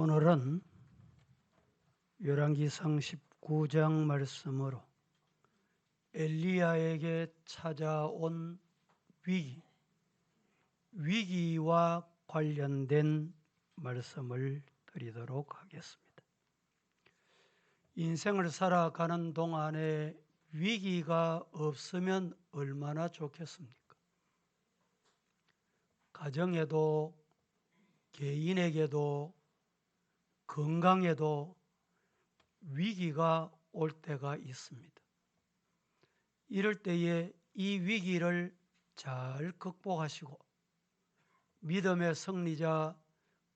오늘은 열왕기상 19장 말씀으로 엘리야에게 찾아온 위기와 관련된 말씀을 드리도록 하겠습니다. 인생을 살아가는 동안에 위기가 없으면 얼마나 좋겠습니까? 가정에도, 개인에게도, 건강에도 위기가 올 때가 있습니다. 이럴 때에 이 위기를 잘 극복하시고 믿음의 승리자,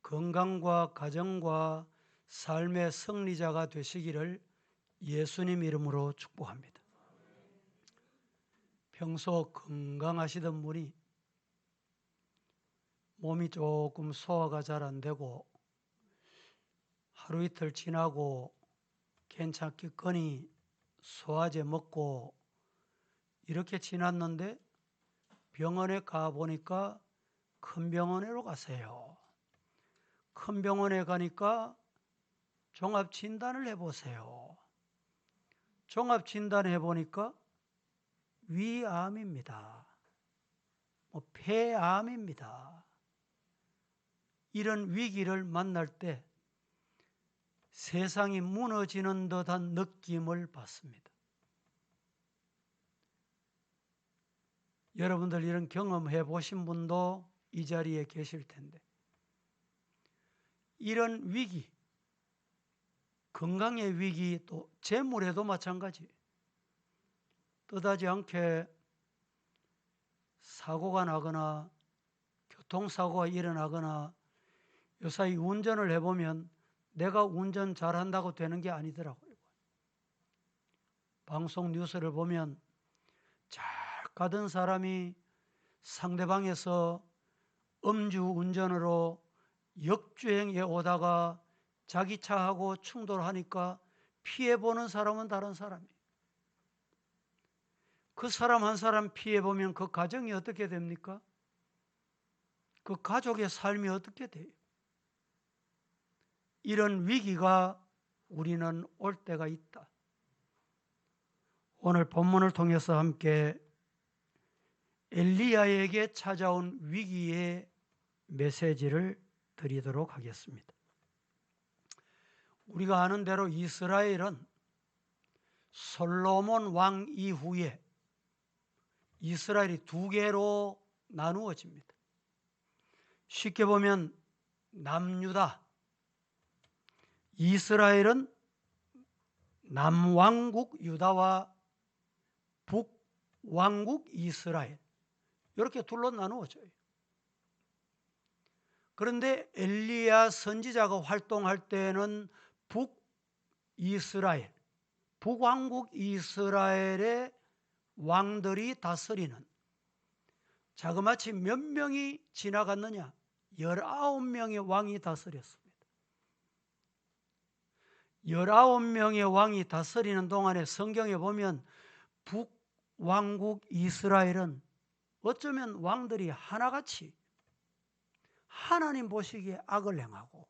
건강과 가정과 삶의 승리자가 되시기를 예수님 이름으로 축복합니다. 평소 건강하시던 분이 몸이 조금 소화가 잘 안 되고 하루 이틀 지나고 괜찮겠거니 소화제 먹고 이렇게 지났는데 병원에 가보니까 큰 병원으로 가세요. 큰 병원에 가니까 종합진단을 해보세요. 종합진단 해보니까 위암입니다. 폐암입니다. 이런 위기를 만날 때 세상이 무너지는 듯한 느낌을 받습니다. 여러분들 이런 경험해 보신 분도 이 자리에 계실 텐데 이런 위기, 건강의 위기, 또 재물에도 마찬가지. 뜻하지 않게 사고가 나거나 교통사고가 일어나거나 요사이 운전을 해보면 내가 운전 잘한다고 되는 게 아니더라고요. 방송 뉴스를 보면 잘 가던 사람이 상대방에서 음주운전으로 역주행해 오다가 자기 차하고 충돌하니까 피해보는 사람은 다른 사람이에요. 그 사람 한 사람 피해보면 그 가정이 어떻게 됩니까? 그 가족의 삶이 어떻게 돼요? 이런 위기가 우리는 올 때가 있다. 오늘 본문을 통해서 함께 엘리야에게 찾아온 위기의 메시지를 드리도록 하겠습니다. 우리가 아는 대로 이스라엘은 솔로몬 왕 이후에 이스라엘이 두 개로 나누어집니다. 쉽게 보면 남유다, 이스라엘은 남왕국 유다와 북왕국 이스라엘 이렇게 둘로 나누어져요. 그런데 엘리야 선지자가 활동할 때는 북이스라엘, 북왕국 이스라엘의 왕들이 다스리는 자그마치 몇 명이 지나갔느냐? 19명의 왕이 다스렸습니다. 19명의 왕이 다스리는 동안에 성경에 보면 북왕국 이스라엘은 어쩌면 왕들이 하나같이 하나님 보시기에 악을 행하고,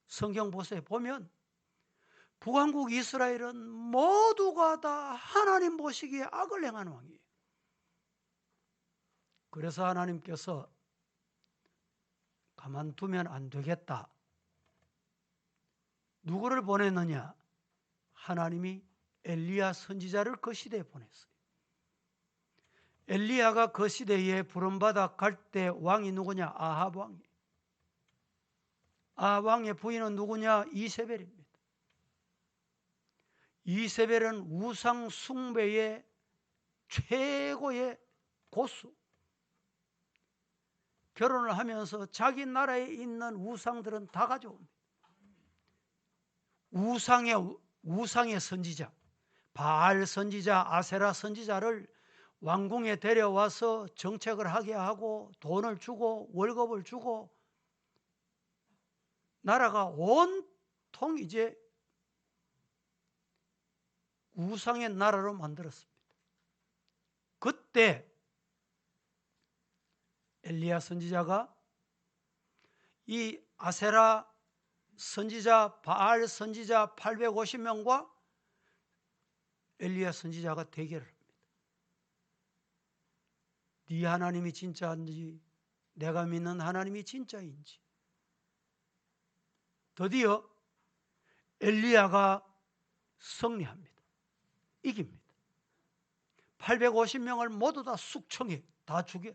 성경 보세요. 보면 북왕국 이스라엘은 모두가 다 하나님 보시기에 악을 행하는 왕이에요. 그래서 하나님께서 가만두면 안 되겠다. 누구를 보냈느냐? 하나님이 엘리야 선지자를 그 시대에 보냈어요. 엘리야가 그 시대에 부름받아 갈 때 왕이 누구냐? 아합 왕이에요. 아합 왕의 부인은 누구냐? 이세벨입니다. 이세벨은 우상 숭배의 최고의 고수. 결혼을 하면서 자기 나라에 있는 우상들은 다 가져옵니다. 우상의 선지자, 바알 선지자, 아세라 선지자를 왕궁에 데려와서 정책을 하게 하고 돈을 주고 월급을 주고 나라가 온통 이제 우상의 나라로 만들었습니다. 그때 엘리야 선지자가 이 아세라 선지자, 바알 선지자 850명과 엘리야 선지자가 대결을 합니다. 네 하나님이 진짜인지 내가 믿는 하나님이 진짜인지. 드디어 엘리야가 승리합니다. 이깁니다. 850명을 모두 다 숙청해, 다 죽여.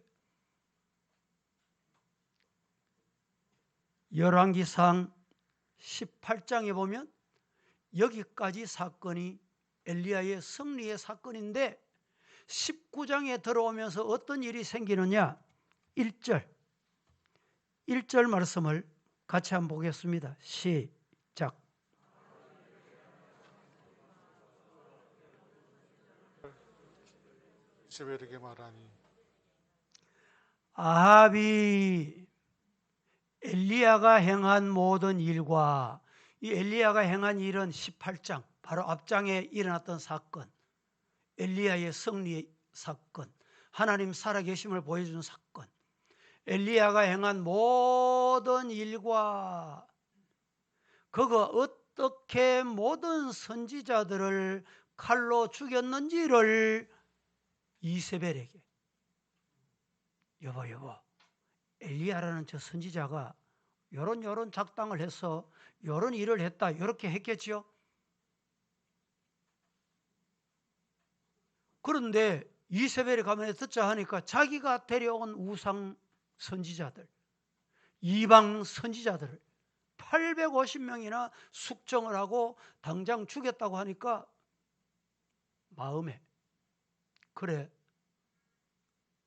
열왕기상 18장에 보면 여기까지 사건이 엘리야의 승리의 사건인데 19장에 들어오면서 어떤 일이 생기느냐. 1절 말씀을 같이 한번 보겠습니다. 시작. 이세벨에게 말하니 아합이 엘리야가 행한 모든 일과 이 엘리야가 행한 일은 18장 바로 앞장에 일어났던 사건, 엘리야의 승리의 사건, 하나님 살아계심을 보여준 사건, 엘리야가 행한 모든 일과 그가 어떻게 모든 선지자들을 칼로 죽였는지를 이세벨에게, 여보 엘리야라는 저 선지자가 요런 작당을 해서 요런 일을 했다 이렇게 했겠지요. 그런데 이세벨이 가만히 듣자 하니까 자기가 데려온 우상 선지자들, 이방 선지자들을 850명이나 숙정을 하고 당장 죽였다고 하니까 마음에, 그래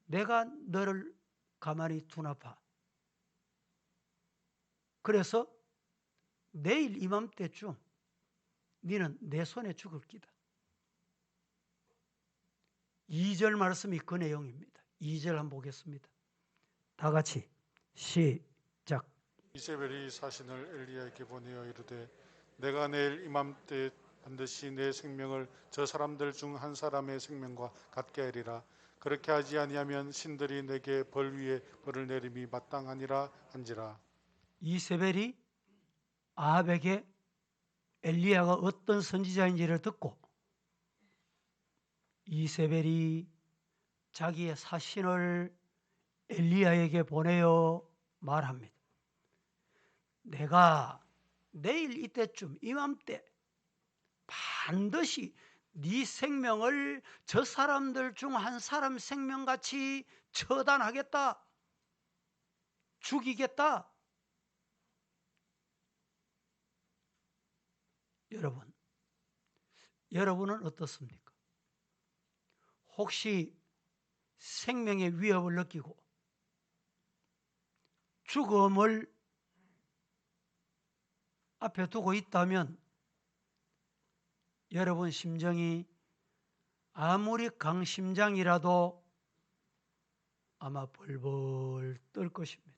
내가 너를 가만히 두나 봐. 그래서 내일 이맘때쯤 너는 내 손에 죽을 기다. 2절 말씀이 그 내용입니다. 2절 한번 보겠습니다. 다 같이 시작. 이세벨이 사신을 엘리야에게 보내어 이르되 내가 내일 이맘때 반드시 내 생명을 저 사람들 중 한 사람의 생명과 같게 하리라. 그렇게 하지 아니하면 신들이 내게 벌 위에 벌을 내림이 마땅하니라 한지라. 이세벨이 아합에게 엘리야가 어떤 선지자인지를 듣고 이세벨이 자기의 사신을 엘리야에게 보내어 말합니다. 내가 내일 이때쯤 이맘때 반드시 네 생명을 저 사람들 중 한 사람 생명같이 처단하겠다. 죽이겠다. 여러분은 어떻습니까? 혹시 생명의 위협을 느끼고 죽음을 앞에 두고 있다면 여러분 심정이 아무리 강심장이라도 아마 벌벌 떨 것입니다.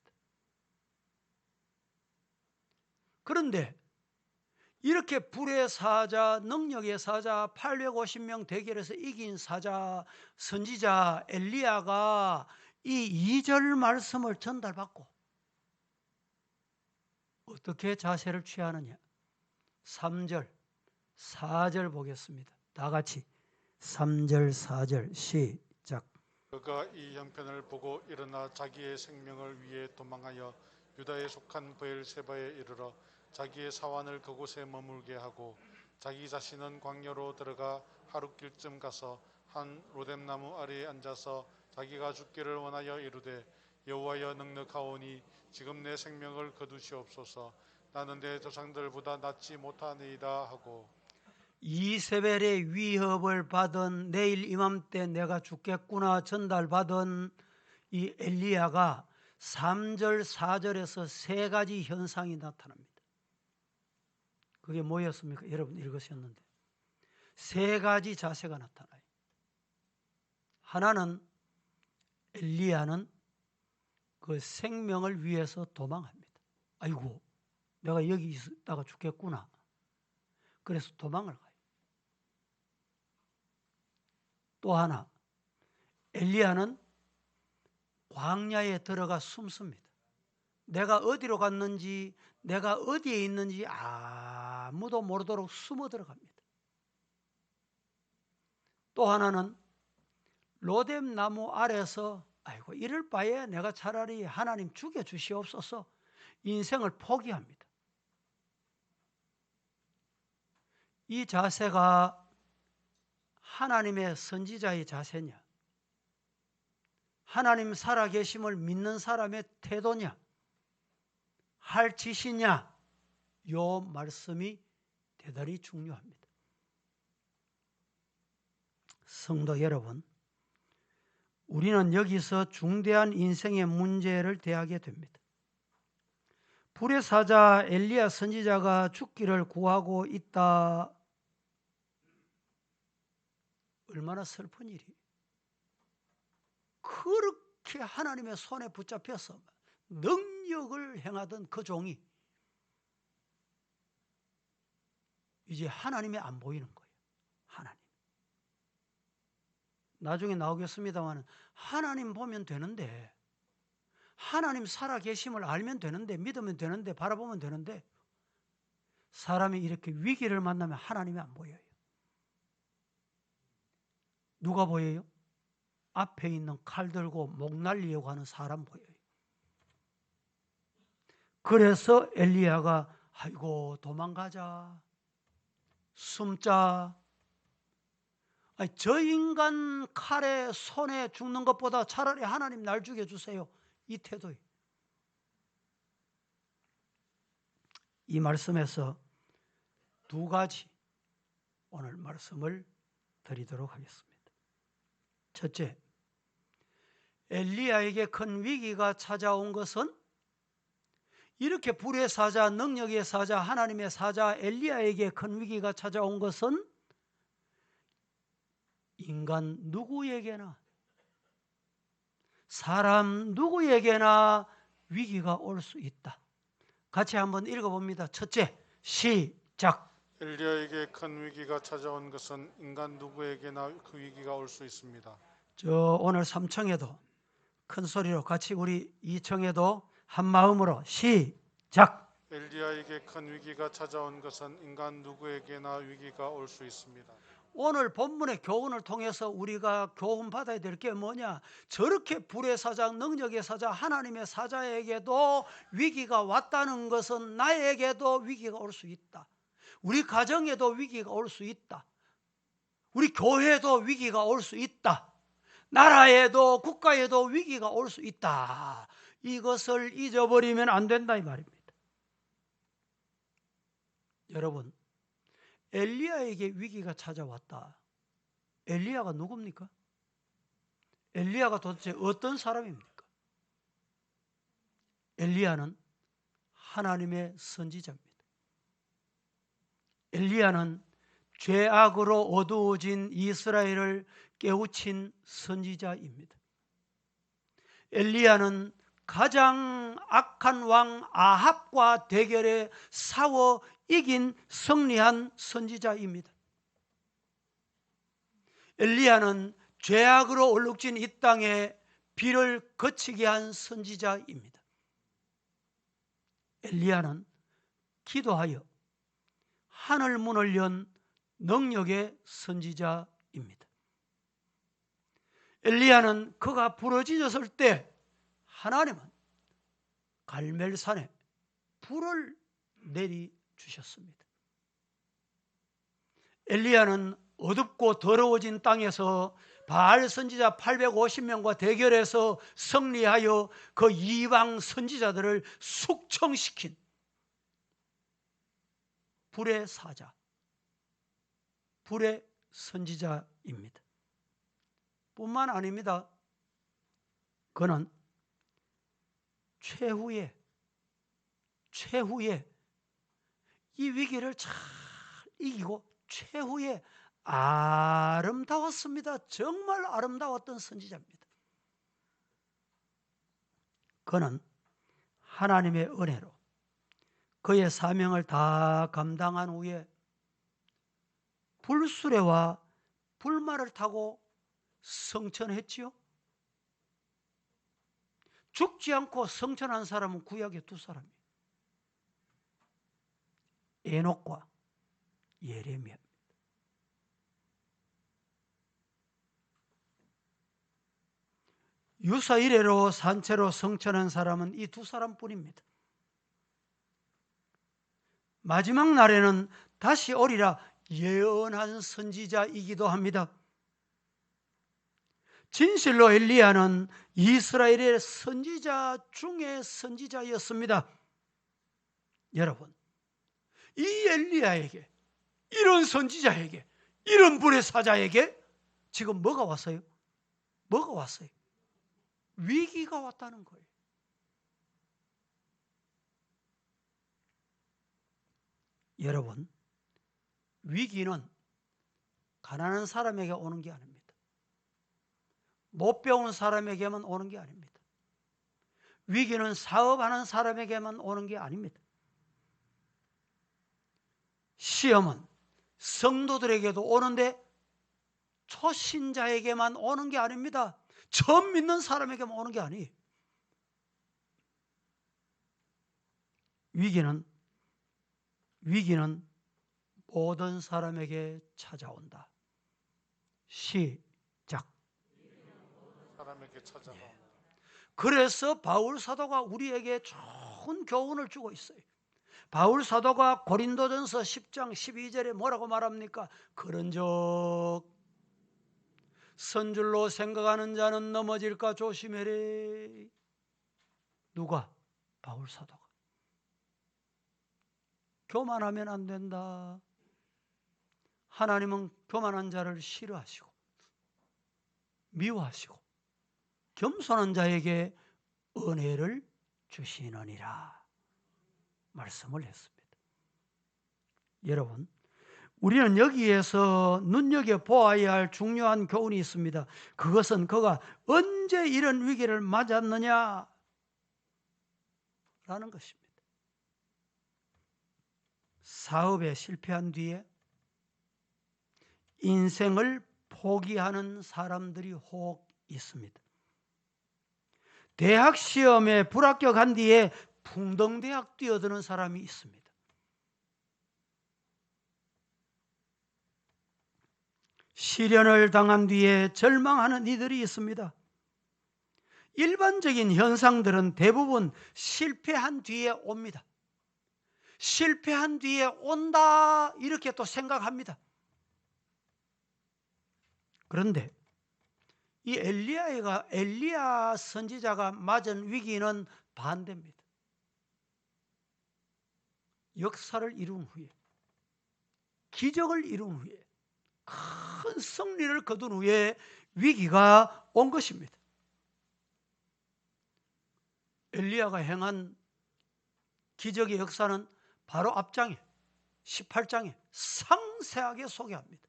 그런데 이렇게 불의 사자, 능력의 사자, 850명 대결에서 이긴 사자, 선지자 엘리야가 이 2절 말씀을 전달받고 어떻게 자세를 취하느냐. 3절, 4절 보겠습니다. 다 같이 3절, 4절 시작. 그가 이 형편을 보고 일어나 자기의 생명을 위해 도망하여 유다에 속한 브엘세바에 이르러 자기의 사환을 그곳에 머물게 하고 자기 자신은 광야로 들어가 하룻길쯤 가서 한 로뎀나무 아래에 앉아서 자기가 죽기를 원하여 이르되 여호와여 넉넉하오니 지금 내 생명을 거두시옵소서. 나는 내 조상들보다 낫지 못하니이다 하고 이세벨의 위협을 받은 내일 이맘때 내가 죽겠구나 전달받은 이 엘리야가 3절, 4절에서 세 가지 현상이 나타납니다. 그게 뭐였습니까? 여러분 읽으셨는데 세 가지 자세가 나타나요. 하나는 엘리야는 그 생명을 위해서 도망합니다. 아이고 내가 여기 있다가 죽겠구나. 그래서 도망을 가요. 또 하나 엘리야는 광야에 들어가 숨습니다. 내가 어디로 갔는지, 내가 어디에 있는지 아무도 모르도록 숨어 들어갑니다. 또 하나는 로뎀 나무 아래서 아이고 이럴 바에 내가 차라리 하나님 죽여주시옵소서 인생을 포기합니다. 이 자세가 하나님의 선지자의 자세냐, 하나님 살아계심을 믿는 사람의 태도냐, 할 짓이냐, 요 말씀이 대단히 중요합니다. 성도 여러분, 우리는 여기서 중대한 인생의 문제를 대하게 됩니다. 불의 사자 엘리야 선지자가 죽기를 구하고 있다. 얼마나 슬픈 일이. 그렇게 하나님의 손에 붙잡혀서 능력을 행하던 그 종이 이제 하나님이 안 보이는 거예요. 하나님. 나중에 나오겠습니다만 하나님 보면 되는데, 하나님 살아계심을 알면 되는데, 믿으면 되는데, 바라보면 되는데, 사람이 이렇게 위기를 만나면 하나님이 안 보여요. 누가 보여요? 앞에 있는 칼 들고 목 날리려고 하는 사람 보여요. 그래서 엘리야가 아이고 도망가자, 숨자. 아니, 저 인간 칼에 손에 죽는 것보다 차라리 하나님 날 죽여주세요. 이 태도예요. 이 말씀에서 두 가지 오늘 말씀을 드리도록 하겠습니다. 첫째, 엘리야에게 큰 위기가 찾아온 것은 이렇게 불의 사자, 능력의 사자, 하나님의 사자 엘리야에게 큰 위기가 찾아온 것은 인간 누구에게나, 사람 누구에게나 위기가 올 수 있다. 같이 한번 읽어봅니다. 첫째, 시작. 엘리야에게 큰 위기가 찾아온 것은 인간 누구에게나 그 위기가 올 수 있습니다. 저 오늘 3청에도 큰 소리로 같이 우리 2청에도 한 마음으로 시작. 엘리야에게 큰 위기가 찾아온 것은 인간 누구에게나 위기가 올 수 있습니다. 오늘 본문의 교훈을 통해서 우리가 교훈 받아야 될 게 뭐냐? 저렇게 불의 사자, 능력의 사자, 하나님의 사자에게도 위기가 왔다는 것은 나에게도 위기가 올 수 있다. 우리 가정에도 위기가 올 수 있다. 우리 교회에도 위기가 올 수 있다. 나라에도 국가에도 위기가 올 수 있다. 이것을 잊어버리면 안 된다 이 말입니다. 여러분, 엘리야에게 위기가 찾아왔다. 엘리야가 누굽니까? 엘리야가 도대체 어떤 사람입니까? 엘리야는 하나님의 선지자입니다. 엘리야는 죄악으로 어두워진 이스라엘을 깨우친 선지자입니다. 엘리야는 가장 악한 왕 아합과 대결에 싸워 이긴 승리한 선지자입니다. 엘리야는 죄악으로 얼룩진 이 땅에 비를 그치게 한 선지자입니다. 엘리야는 기도하여 하늘 문을 연 능력의 선지자입니다. 엘리야는 그가 부러지셨을 때 하나님은 갈멜산에 불을 내리주셨습니다. 엘리야는 어둡고 더러워진 땅에서 바알 선지자 850명과 대결해서 승리하여 그 이방 선지자들을 숙청시킨 불의 사자, 불의 선지자입니다. 뿐만 아닙니다. 그는 최후에 이 위기를 잘 이기고 최후에 아름다웠습니다. 정말 아름다웠던 선지자입니다. 그는 하나님의 은혜로 그의 사명을 다 감당한 후에 불수레와 불말을 타고 승천했지요. 죽지 않고 성천한 사람은 구약에 두 사람이에요. 에녹과 예레미야. 유사 이래로 산채로 성천한 사람은 이 두 사람뿐입니다. 마지막 날에는 다시 오리라 예언한 선지자이기도 합니다. 진실로 엘리야는 이스라엘의 선지자 중에 선지자였습니다. 여러분, 이 엘리야에게, 이런 선지자에게, 이런 불의 사자에게 지금 뭐가 왔어요? 뭐가 왔어요? 위기가 왔다는 거예요. 여러분, 위기는 가난한 사람에게 오는 게 아닙니다. 못 배운 사람에게만 오는 게 아닙니다. 위기는 사업하는 사람에게만 오는 게 아닙니다. 시험은 성도들에게도 오는데 초신자에게만 오는 게 아닙니다. 처음 믿는 사람에게만 오는 게 아니에요. 위기는 모든 사람에게 찾아온다. 시작. 사람에게 찾아와. 그래서 바울 사도가 우리에게 좋은 교훈을 주고 있어요. 바울 사도가 고린도전서 10장 12절에 뭐라고 말합니까? 그런즉 선줄로 생각하는 자는 넘어질까 조심해래. 누가? 바울 사도가. 교만하면 안 된다. 하나님은 교만한 자를 싫어하시고 미워하시고 겸손한 자에게 은혜를 주시느니라 말씀을 했습니다. 여러분, 우리는 여기에서 눈여겨보아야 할 중요한 교훈이 있습니다. 그것은 그가 언제 이런 위기를 맞았느냐 라는 것입니다. 사업에 실패한 뒤에 인생을 포기하는 사람들이 혹 있습니다. 대학 시험에 불합격한 뒤에 풍덩대학 뛰어드는 사람이 있습니다. 시련을 당한 뒤에 절망하는 이들이 있습니다. 일반적인 현상들은 대부분 실패한 뒤에 옵니다. 실패한 뒤에 온다 이렇게 또 생각합니다. 그런데 이 엘리야 선지자가 맞은 위기는 반대입니다. 역사를 이룬 후에, 기적을 이룬 후에, 큰 승리를 거둔 후에 위기가 온 것입니다. 엘리야가 행한 기적의 역사는 바로 앞장에 18장에 상세하게 소개합니다.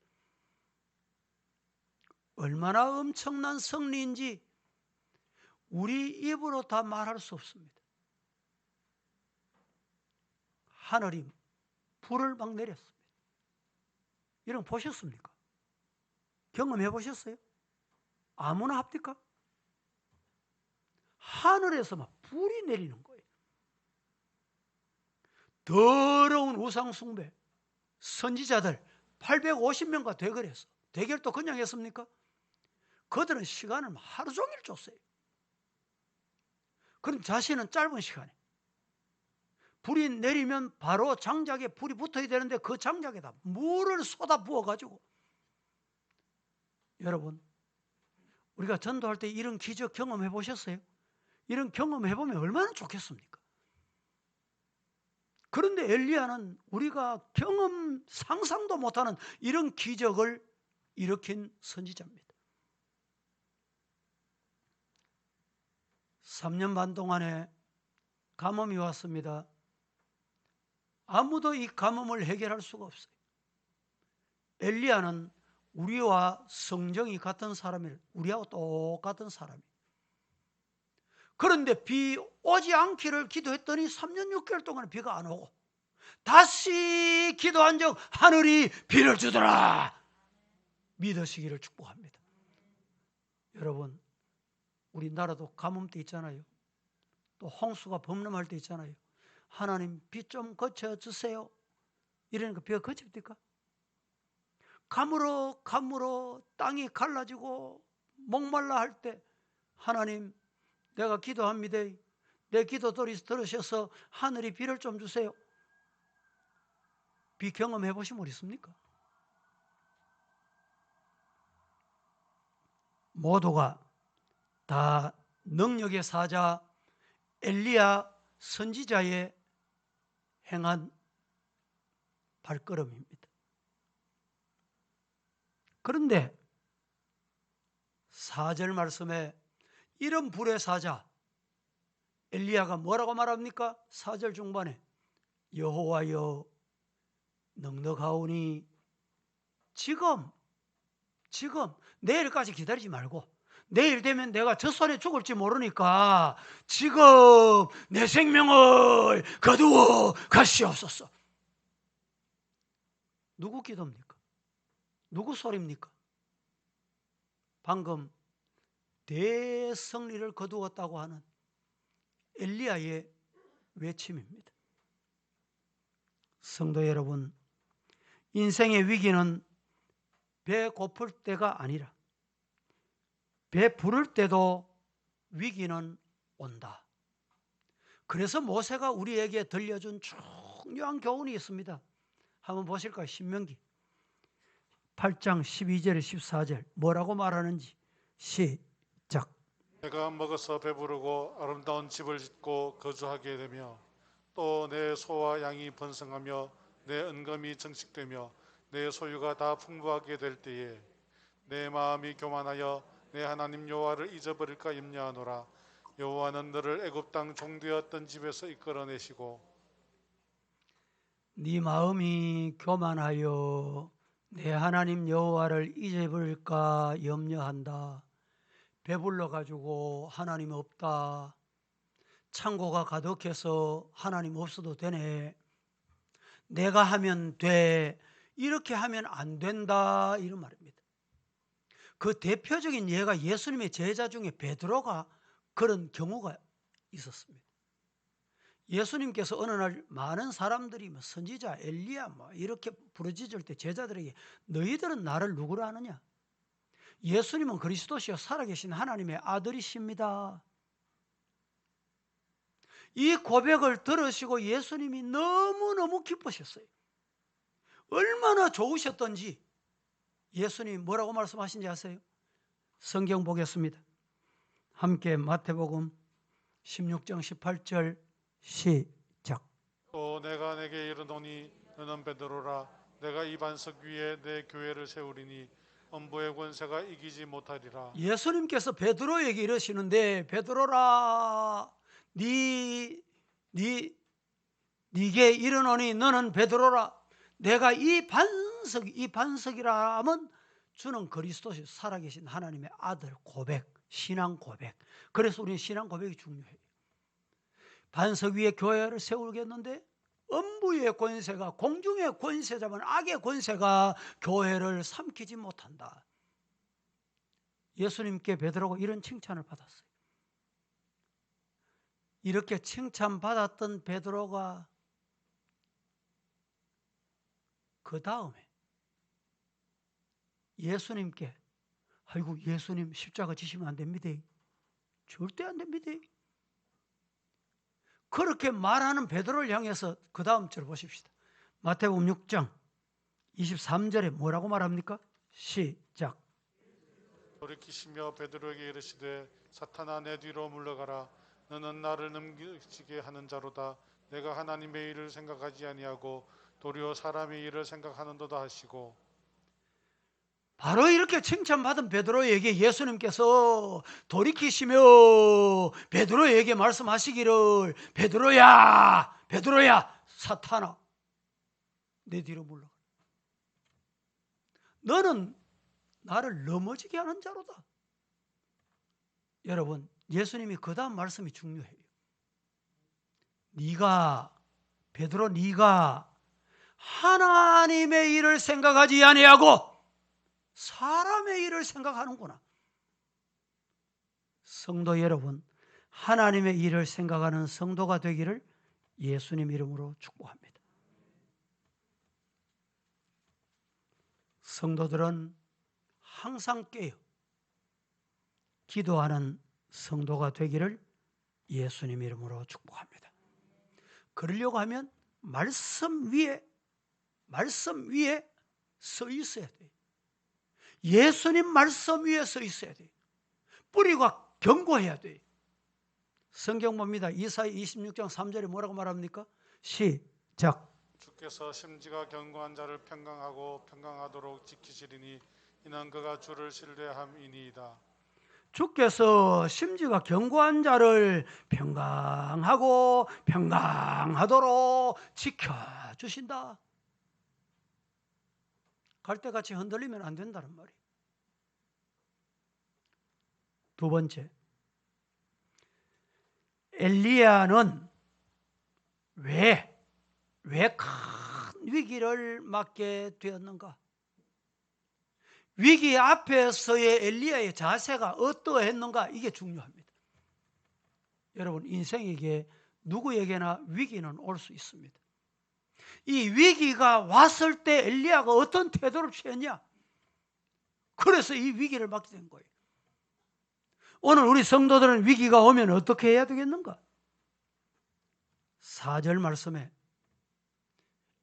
얼마나 엄청난 승리인지 우리 입으로 다 말할 수 없습니다. 하늘이 불을 막 내렸습니다. 이런 거 보셨습니까? 경험해 보셨어요? 아무나 합니까? 하늘에서 막 불이 내리는 거예요. 더러운 우상숭배 선지자들 850명과 대결했어. 대결도 그냥 했습니까? 그들은 시간을 하루 종일 줬어요. 그럼 자신은 짧은 시간에 불이 내리면 바로 장작에 불이 붙어야 되는데 그 장작에다 물을 쏟아 부어가지고, 여러분, 우리가 전도할 때 이런 기적 경험해 보셨어요? 이런 경험해 보면 얼마나 좋겠습니까? 그런데 엘리야는 우리가 경험 상상도 못하는 이런 기적을 일으킨 선지자입니다. 3년 반 동안에 가뭄이 왔습니다. 아무도 이 가뭄을 해결할 수가 없어요. 엘리야는 우리와 성정이 같은 사람이에요. 우리하고 똑같은 사람이에요. 그런데 비 오지 않기를 기도했더니 3년 6개월 동안 비가 안 오고 다시 기도한 적 하늘이 비를 주더라 믿으시기를 축복합니다. 여러분, 우리나라도 가뭄 때 있잖아요. 또 홍수가 범람할 때 있잖아요. 하나님 비 좀 그쳐주세요. 이러니까 비가 그칩니까? 가물어 땅이 갈라지고 목말라 할 때 하나님 내가 기도합니다. 내 기도 들으셔서 하늘이 비를 좀 주세요. 비 경험해 보신 분 있습니까? 모두가 다 능력의 사자 엘리야 선지자의 행한 발걸음입니다. 그런데 4절 말씀에 이런 불의 사자 엘리야가 뭐라고 말합니까? 4절 중반에 여호와여 넉넉하오니 지금 내일까지 기다리지 말고 내일 되면 내가 저 손에 죽을지 모르니까 지금 내 생명을 거두어 가시옵소서. 누구 기도입니까? 누구 소리입니까? 방금 대승리를 거두었다고 하는 엘리야의 외침입니다. 성도 여러분, 인생의 위기는 배 고플 때가 아니라 배 부를 때도 위기는 온다. 그래서 모세가 우리에게 들려준 중요한 교훈이 있습니다. 한번 보실까요? 신명기 8장 12절에 14절 뭐라고 말하는지 시작. 내가 먹어서 배부르고 아름다운 집을 짓고 거주하게 되며 또 내 소와 양이 번성하며 내 은검이 정식되며 내 소유가 다 풍부하게 될 때에 내 마음이 교만하여 내 하나님 여호와를 잊어버릴까 염려하노라. 여호와는 너를 애굽 땅 종되었던 집에서 이끌어내시고 네 마음이 교만하여 내 하나님 여호와를 잊어버릴까 염려한다. 배불러 가지고 하나님 없다. 창고가 가득해서 하나님 없어도 되네. 내가 하면 돼. 이렇게 하면 안 된다. 이런 말입니다. 그 대표적인 예가 예수님의 제자 중에 베드로가 그런 경우가 있었습니다. 예수님께서 어느 날 많은 사람들이 선지자 엘리야 이렇게 부르짖을 때 제자들에게 너희들은 나를 누구로 아느냐? 예수님은 그리스도시요 살아계신 하나님의 아들이십니다. 이 고백을 들으시고 예수님이 너무너무 기쁘셨어요. 얼마나 좋으셨던지 예수님이 뭐라고 말씀하신지 아세요? 성경 보겠습니다. 함께 마태복음 16장 18절 시작. 또 내가 내게 이르노니 너는 베드로라. 내가 이 반석 위에 내 교회를 세우리니 엄부의 권세가 이기지 못하리라. 예수님께서 베드로에게 이러시는데 베드로라 네게 이르노니 너는 베드로라. 내가 이 반석이라 하면 주는 그리스도시 살아계신 하나님의 아들 고백, 신앙 고백. 그래서 우리는 신앙 고백이 중요해요. 반석 위에 교회를 세우겠는데 엄부의 권세가 공중의 권세자면 악의 권세가 교회를 삼키지 못한다. 예수님께 베드로가 이런 칭찬을 받았어요. 이렇게 칭찬받았던 베드로가 그 다음에 예수님께 아이고 예수님 십자가 지시면 안 됩니다. 절대 안 됩니다. 그렇게 말하는 베드로를 향해서 그 다음 절 보십시다. 마태복음 6장 23절에 뭐라고 말합니까? 시작. 돌이키시며 베드로에게 이르시되 사탄아 내 뒤로 물러가라. 너는 나를 넘기게 하는 자로다. 내가 하나님의 일을 생각하지 아니하고 도리어 사람의 일을 생각하는도다 하시고. 바로 이렇게 칭찬받은 베드로에게 예수님께서 돌이키시며 베드로에게 말씀하시기를 베드로야 사탄아 내 뒤로 물러가라. 너는 나를 넘어지게 하는 자로다. 여러분 예수님이 그 다음 말씀이 중요해요. 베드로 네가 하나님의 일을 생각하지 아니하고 사람의 일을 생각하는구나. 성도 여러분, 하나님의 일을 생각하는 성도가 되기를 예수님 이름으로 축복합니다. 성도들은 항상 깨어 기도하는 성도가 되기를 예수님 이름으로 축복합니다. 그러려고 하면 말씀 위에 서 있어야 돼요. 예수님 말씀 위에 서 있어야 돼요. 뿌리가 견고해야 돼요. 성경 봅니다. 이사야 26장 3절에 뭐라고 말합니까? 시작. 주께서 심지가 견고한 자를 평강하고 평강하도록 지키시리니 이는 그가 주를 신뢰함이니이다. 주께서 심지가 견고한 자를 평강하고 평강하도록 지켜주신다. 갈대같이 흔들리면 안 된다는 말이에요. 두 번째, 엘리야는 왜 큰 위기를 맞게 되었는가? 위기 앞에서의 엘리야의 자세가 어떠했는가? 이게 중요합니다. 여러분, 인생에게 누구에게나 위기는 올 수 있습니다. 이 위기가 왔을 때 엘리야가 어떤 태도를 취했냐? 그래서 이 위기를 맞게 된 거예요. 오늘 우리 성도들은 위기가 오면 어떻게 해야 되겠는가? 4절 말씀에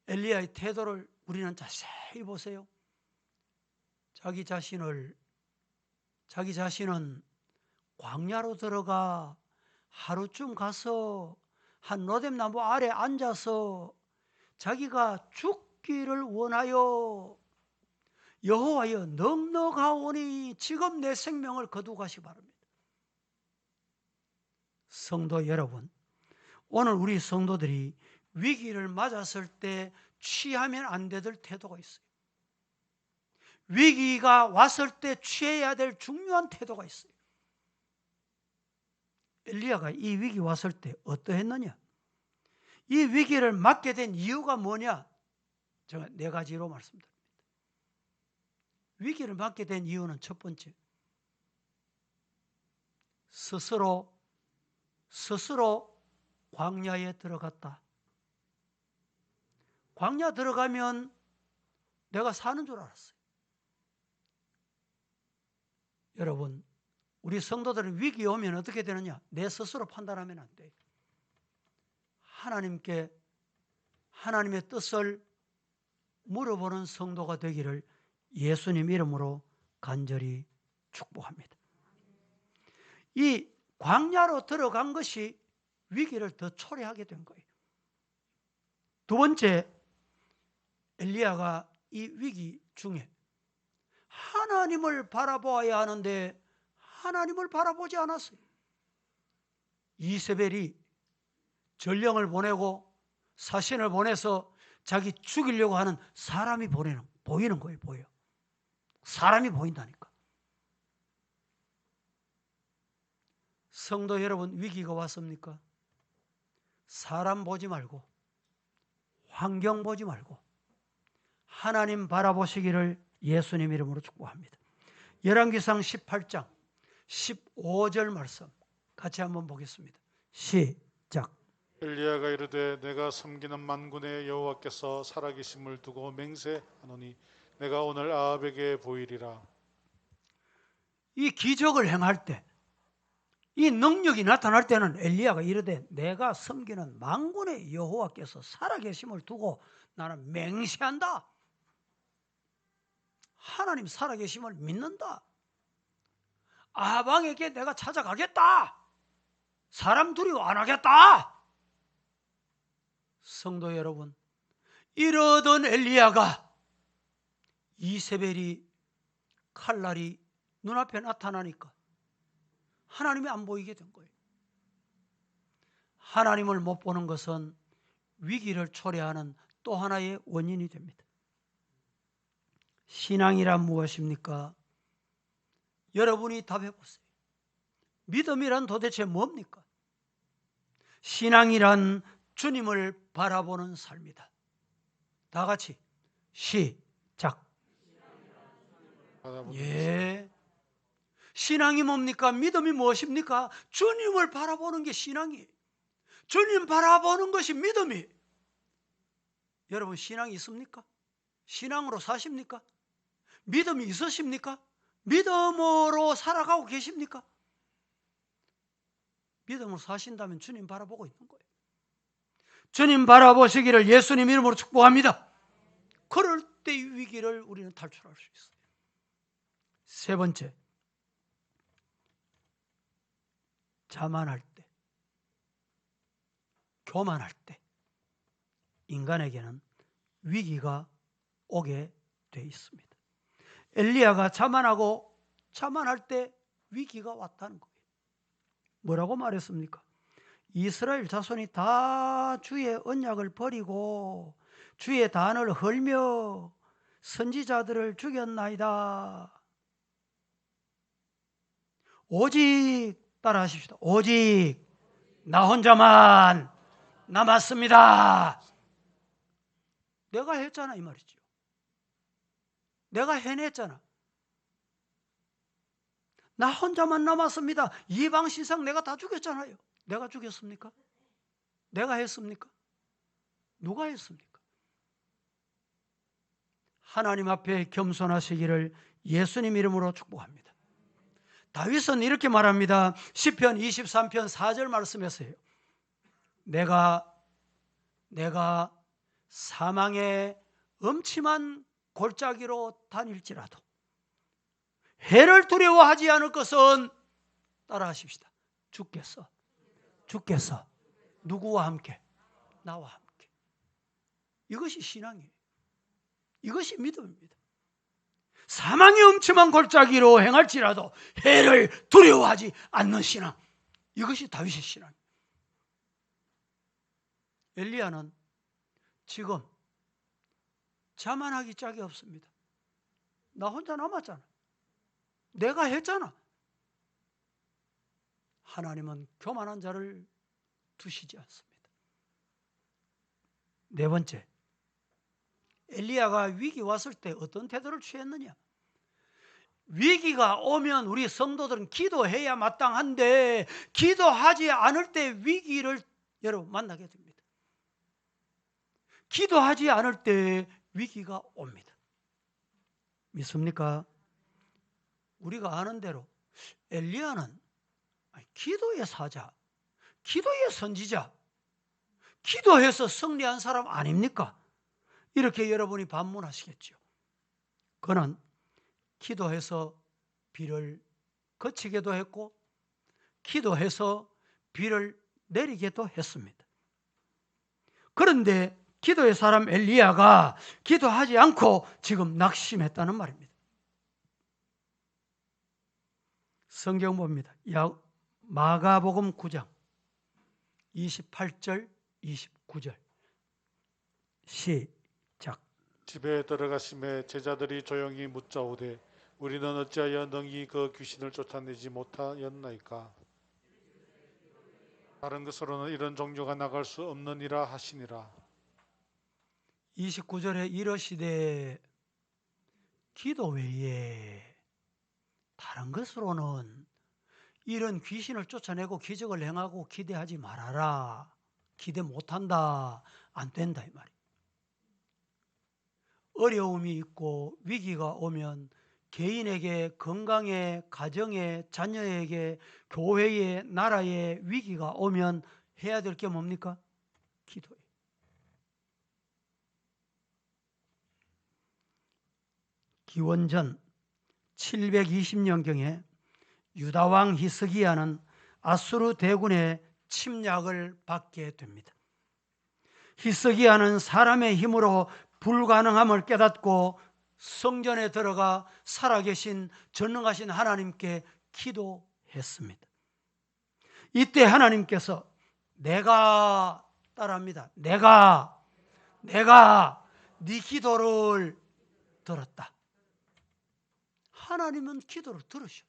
엘리야의 태도를 우리는 자세히 보세요. 자기 자신은 광야로 들어가 하루쯤 가서 한 로뎀나무 아래 앉아서 자기가 죽기를 원하여 여호와여 넉넉하오니 지금 내 생명을 거두고 가시 바랍니다. 성도 여러분, 오늘 우리 성도들이 위기를 맞았을 때 취하면 안 될 태도가 있어요. 위기가 왔을 때 취해야 될 중요한 태도가 있어요. 엘리야가 이 위기 왔을 때 어떠했느냐? 이 위기를 맞게 된 이유가 뭐냐? 제가 4가지로 말씀드립니다. 위기를 맞게 된 이유는 첫 번째, 스스로 광야에 들어갔다. 광야 들어가면 내가 사는 줄 알았어요. 여러분, 우리 성도들은 위기 오면 어떻게 되느냐? 내 스스로 판단하면 안 돼요. 하나님의 뜻을 물어보는 성도가 되기를 예수님 이름으로 간절히 축복합니다. 이 광야로 들어간 것이 위기를 더 초래하게 된 거예요. 두 번째, 엘리야가 이 위기 중에 하나님을 바라보아야 하는데 하나님을 바라보지 않았어요. 이세벨이 전령을 보내고 사신을 보내서 자기 죽이려고 하는 사람이 보이는 거예요. 보여. 사람이 보인다니까. 성도 여러분, 위기가 왔습니까? 사람 보지 말고 환경 보지 말고 하나님 바라보시기를 예수님 이름으로 축복합니다. 열왕기상 18장 15절 말씀 같이 한번 보겠습니다. 시작. 엘리야가 이르되 내가 섬기는 만군의 여호와께서 살아계심을 두고 맹세하노니 내가 오늘 아합에게 보이리라. 이 기적을 행할 때, 이 능력이 나타날 때는 엘리야가 이르되 내가 섬기는 만군의 여호와께서 살아계심을 두고 나는 맹세한다. 하나님 살아계심을 믿는다. 아방에게 내가 찾아가겠다. 사람 두려워 안 하겠다. 성도 여러분, 이러던 엘리야가 이세벨이 칼날이 눈앞에 나타나니까 하나님이 안 보이게 된 거예요. 하나님을 못 보는 것은 위기를 초래하는 또 하나의 원인이 됩니다. 신앙이란 무엇입니까? 여러분이 답해 보세요. 믿음이란 도대체 뭡니까? 신앙이란 주님을 바라보는 삶이다. 다 같이 시작. 예. 신앙이 뭡니까? 믿음이 무엇입니까? 주님을 바라보는 게 신앙이에요. 주님 바라보는 것이 믿음이. 여러분 신앙이 있습니까? 신앙으로 사십니까? 믿음이 있으십니까? 믿음으로 살아가고 계십니까? 믿음으로 사신다면 주님 바라보고 있는 거예요. 주님 바라보시기를 예수님 이름으로 축복합니다. 그럴 때 위기를 우리는 탈출할 수 있어요. 세 번째, 자만할 때, 교만할 때 인간에게는 위기가 오게 돼 있습니다. 엘리야가 자만할 때 위기가 왔다는 거예요. 뭐라고 말했습니까? 이스라엘 자손이 다 주의 언약을 버리고 주의 단을 헐며 선지자들을 죽였나이다. 오직 따라하십시다. 오직 나 혼자만 남았습니다. 내가 했잖아 이 말이죠. 내가 해냈잖아. 나 혼자만 남았습니다. 이방 신상 내가 다 죽였잖아요. 내가 죽였습니까? 내가 했습니까? 누가 했습니까? 하나님 앞에 겸손하시기를 예수님 이름으로 축복합니다. 다윗은 이렇게 말합니다. 시편 23편 4절 말씀에서요. 내가 사망의 음침한 골짜기로 다닐지라도 해를 두려워하지 않을 것은 따라하십시다. 주께서 누구와 함께? 나와 함께. 이것이 신앙이에요. 이것이 믿음입니다. 사망의 음침한 골짜기로 행할지라도 해를 두려워하지 않는 신앙. 이것이 다윗의 신앙입니다. 엘리야는 지금 자만하기 짝이 없습니다. 나 혼자 남았잖아. 내가 했잖아. 하나님은 교만한 자를 두시지 않습니다. 네 번째, 엘리야가 위기 왔을 때 어떤 태도를 취했느냐? 위기가 오면 우리 성도들은 기도해야 마땅한데 기도하지 않을 때 위기를 여러분 만나게 됩니다. 기도하지 않을 때 위기가 옵니다. 믿습니까? 우리가 아는 대로 엘리야는 기도의 사자, 기도의 선지자, 기도해서 승리한 사람 아닙니까? 이렇게 여러분이 반문하시겠죠. 그는 기도해서 비를 그치게도 했고 기도해서 비를 내리게도 했습니다. 그런데 기도의 사람 엘리야가 기도하지 않고 지금 낙심했다는 말입니다. 성경 봅니다. 마가복음 9장 28절 29절 시작. 집에 들어가심에 제자들이 조용히 묻자오되 우리는 어찌하여 능히 그 귀신을 쫓아내지 못하였나이까? 다른 것으로는 이런 종교가 나갈 수 없느니라 하시니라. 29절에 이러시되 기도 외에 다른 것으로는 이런 귀신을 쫓아내고 기적을 행하고 기대하지 말아라. 기대 못한다. 안 된다 이 말이에요. 어려움이 있고 위기가 오면 개인에게, 건강에, 가정에, 자녀에게, 교회에, 나라에 위기가 오면 해야 될 게 뭡니까? 기도예요. 기원전 720년경에 유다왕 히스기야는 아수르 대군의 침략을 받게 됩니다. 히스기야는 사람의 힘으로 불가능함을 깨닫고 성전에 들어가 살아계신 전능하신 하나님께 기도했습니다. 이때 하나님께서 내가 따라합니다. 내가 네 기도를 들었다. 하나님은 기도를 들으셔요.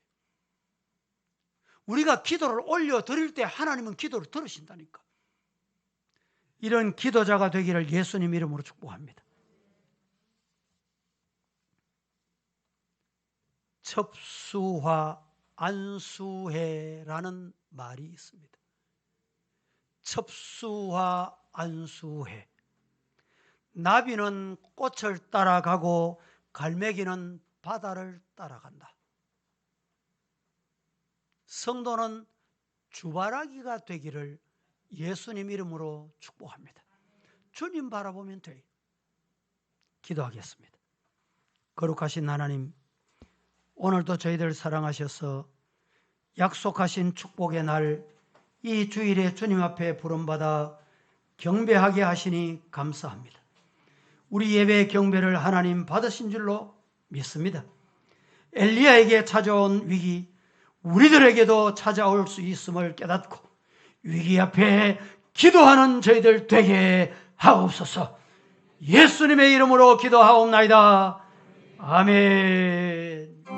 우리가 기도를 올려드릴 때 하나님은 기도를 들으신다니까. 이런 기도자가 되기를 예수님 이름으로 축복합니다. 첩수화 안수해라는 말이 있습니다. 첩수와 안수해. 나비는 꽃을 따라가고 갈매기는 바다를 따라간다. 성도는 주바라기가 되기를 예수님 이름으로 축복합니다. 주님 바라보면 돼요. 기도하겠습니다. 거룩하신 하나님, 오늘도 저희들 사랑하셔서 약속하신 축복의 날, 이 주일에 주님 앞에 부름받아 경배하게 하시니 감사합니다. 우리 예배 경배를 하나님 받으신 줄로 믿습니다. 엘리야에게 찾아온 위기, 우리들에게도 찾아올 수 있음을 깨닫고 위기 앞에 기도하는 저희들 되게 하옵소서. 예수님의 이름으로 기도하옵나이다. 아멘.